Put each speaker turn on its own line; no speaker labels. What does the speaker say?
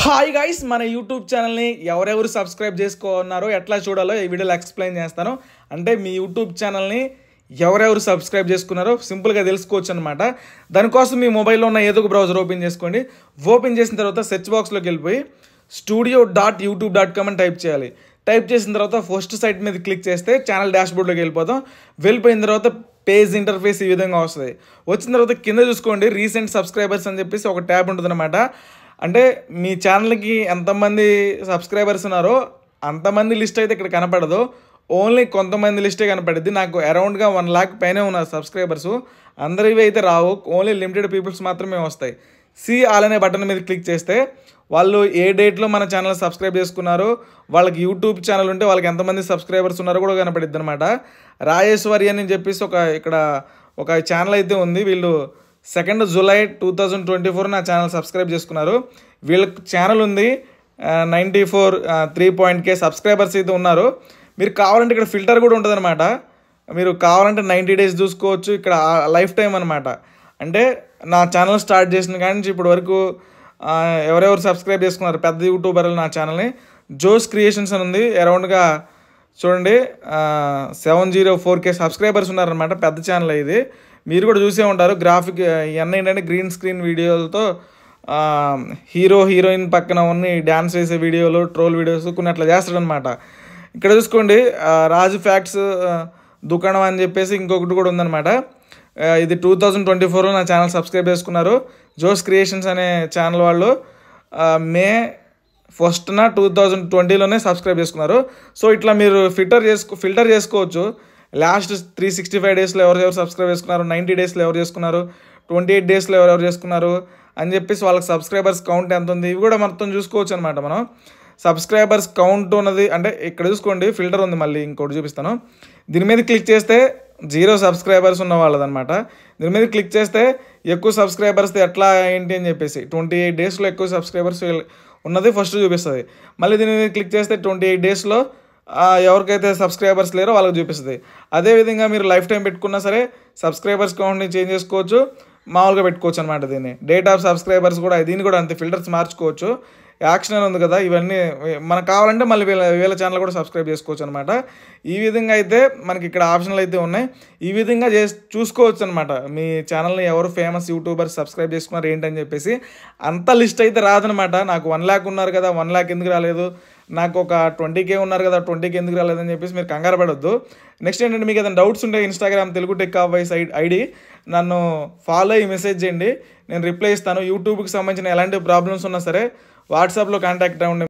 Hi guys, మన YouTube ఛానల్ని ఎవరెవరు సబ్స్క్రైబ్ చేసుకున్నారో ఎట్లా చూడాలో ఈ వీడియోలో ఎక్స్ప్లెయిన్ చేస్తాను. అంటే మీ యూట్యూబ్ ఛానల్ని ఎవరెవరు సబ్స్క్రైబ్ చేసుకున్నారో సింపుల్గా తెలుసుకోవచ్చు అనమాట. దానికోసం మీ మొబైల్లో ఉన్న ఏదో ఒక బ్రౌజర్ ఓపెన్ చేసుకోండి. ఓపెన్ చేసిన తర్వాత సెర్చ్ బాక్స్లోకి వెళ్ళిపోయి studio.youtube.com అని టైప్ చేయాలి. టైప్ చేసిన తర్వాత ఫస్ట్ సైట్ మీద క్లిక్ చేస్తే ఛానల్ డాష్బోర్డ్లోకి వెళ్ళిపోతాం. వెళ్ళిపోయిన తర్వాత పేజ్ ఇంటర్ఫేస్ ఈ విధంగా వస్తుంది. వచ్చిన తర్వాత కింద చూసుకోండి రీసెంట్ సబ్స్క్రైబర్స్ అని చెప్పేసి ఒక ట్యాబ్ ఉంటుంది అనమాట. అంటే మీ ఛానల్కి ఎంతమంది సబ్స్క్రైబర్స్ ఉన్నారో అంతమంది లిస్ట్ అయితే ఇక్కడ కనపడదు, ఓన్లీ కొంతమంది లిస్టే కనపడుద్ది. నాకు అరౌండ్గా 1 lakh పైనే ఉన్నారు సబ్స్క్రైబర్స్. అందరివి అయితే రావు, ఓన్లీ లిమిటెడ్ పీపుల్స్ మాత్రమే వస్తాయి. ఆల్ అనే బటన్ మీద క్లిక్ చేస్తే వాళ్ళు ఏ డేట్లో మన ఛానల్ సబ్స్క్రైబ్ చేసుకున్నారో, వాళ్ళకి యూట్యూబ్ ఛానల్ ఉంటే వాళ్ళకి ఎంతమంది సబ్స్క్రైబర్స్ ఉన్నారో కూడా కనపడుద్ది అనమాట. రాజేశ్వరి అని చెప్పేసి ఇక్కడ ఒక ఛానల్ అయితే ఉంది. వీళ్ళు 2 July 2024 నా ఛానల్ సబ్స్క్రైబ్ చేసుకున్నారు. వీళ్ళకి ఛానల్ ఉంది 94.3K సబ్స్క్రైబర్స్ అయితే ఉన్నారు. మీరు కావాలంటే ఇక్కడ ఫిల్టర్ కూడా ఉంటుంది అనమాట. మీరు కావాలంటే 90 days చూసుకోవచ్చు. ఇక్కడ లైఫ్ టైం అనమాట. అంటే నా ఛానల్ స్టార్ట్ చేసిన కానీ నుంచి ఇప్పటి వరకు ఎవరెవరు సబ్స్క్రైబ్ చేసుకున్నారు పెద్ద యూట్యూబర్లు నా ఛానల్ని. జోస్ క్రియేషన్స్ అని ఉంది, అరౌండ్గా చూడండి 704K సబ్స్క్రైబర్స్ ఉన్నారనమాట. పెద్ద ఛానల్ ఇది, మీరు కూడా చూసే ఉంటారు. గ్రాఫిక్ ఇవన్నీ ఏంటంటే గ్రీన్ స్క్రీన్ వీడియోలతో హీరో హీరోయిన్ పక్కన ఉన్న డ్యాన్స్ వేసే వీడియోలు, ట్రోల్ వీడియోస్ కొన్ని అట్లా చేస్తాడు అనమాట. ఇక్కడ చూసుకోండి రాజు ఫ్యాక్ట్స్ దుకాణం అని చెప్పేసి ఇంకొకటి కూడా ఉందన్నమాట. ఇది 2024లో నా ఛానల్ సబ్స్క్రైబ్ చేసుకున్నారు. జోస్ క్రియేషన్స్ అనే ఛానల్ వాళ్ళు May 1st 2020లోనే సబ్స్క్రైబ్ చేసుకున్నారు. సో ఇట్లా మీరు ఫిల్టర్ చేసుకోవచ్చు. లాస్ట్ 365 daysలో ఎవరెవరు సబ్స్క్రైబ్ చేసుకున్నారు, 90 daysలో ఎవరు చేసుకున్నారు, 28 daysలో ఎవరెవరు చేసుకున్నారు అని చెప్పేసి వాళ్ళకి సబ్స్క్రైబర్స్ కౌంట్ ఎంత ఉంది ఇవి కూడా మొత్తం చూసుకోవచ్చు అనమాట. మనం సబ్స్క్రైబర్స్ కౌంట్ ఉన్నది అంటే ఇక్కడ చూసుకోండి ఫిల్టర్ ఉంది, మళ్ళీ ఇంకోటి చూపిస్తాను. దీని మీద క్లిక్ చేస్తే 0 సబ్స్క్రైబర్స్ ఉన్న వాళ్ళదనమాట. దీని మీద క్లిక్ చేస్తే ఎక్కువ సబ్స్క్రైబర్స్ ఎట్లా ఏంటి అని చెప్పేసి 28 daysలో ఎక్కువ సబ్స్క్రైబర్స్ ఉన్నది ఫస్ట్ చూపిస్తుంది. మళ్ళీ దీని మీద క్లిక్ చేస్తే 28 daysలో ఎవరికైతే సబ్స్క్రైబర్స్ లేరో వాళ్ళకి చూపిస్తుంది. అదేవిధంగా మీరు లైఫ్ టైం పెట్టుకున్నా సరే సబ్స్క్రైబర్స్ కౌంట్ని చేంజ్ చేసుకోవచ్చు, మామూలుగా పెట్టుకోవచ్చు అనమాట. దీన్ని డేట్ ఆఫ్ సబ్స్క్రైబర్స్ కూడా దీన్ని కూడా అంతే ఫిల్టర్స్ మార్చుకోవచ్చు. యాక్షన్ అని ఉంది కదా, ఇవన్నీ మనకు కావాలంటే మళ్ళీ వీళ్ళ ఛానల్ కూడా సబ్స్క్రైబ్ చేసుకోవచ్చు అనమాట. ఈ విధంగా అయితే మనకి ఇక్కడ ఆప్షన్లు అయితే ఉన్నాయి. ఈ విధంగా చూసుకోవచ్చు అనమాట మీ ఛానల్ని ఎవరు ఫేమస్ యూట్యూబర్స్ సబ్స్క్రైబ్ చేసుకున్నారు ఏంటని చెప్పేసి. అంత లిస్ట్ అయితే రాదనమాట. నాకు 1 lakh ఉన్నారు కదా, 1 lakh ఎందుకు రాలేదు, నాకు ఒక 20K ఉన్నారు కదా 20K ఎందుకు రాలేదని చెప్పేసి మీరు కంగారు పడొద్దు. నెక్స్ట్ ఏంటంటే మీకు ఏదైనా డౌట్స్ ఉంటే Instagram Telugu tech boys ID నన్ను ఫాలో అయ్యి మెసేజ్ చేయండి, నేను రిప్లై ఇస్తాను. యూట్యూబ్కి సంబంధించిన ఎలాంటి ప్రాబ్లమ్స్ ఉన్నా సరే వాట్సాప్లో కాంటాక్ట్ అవ్వండి.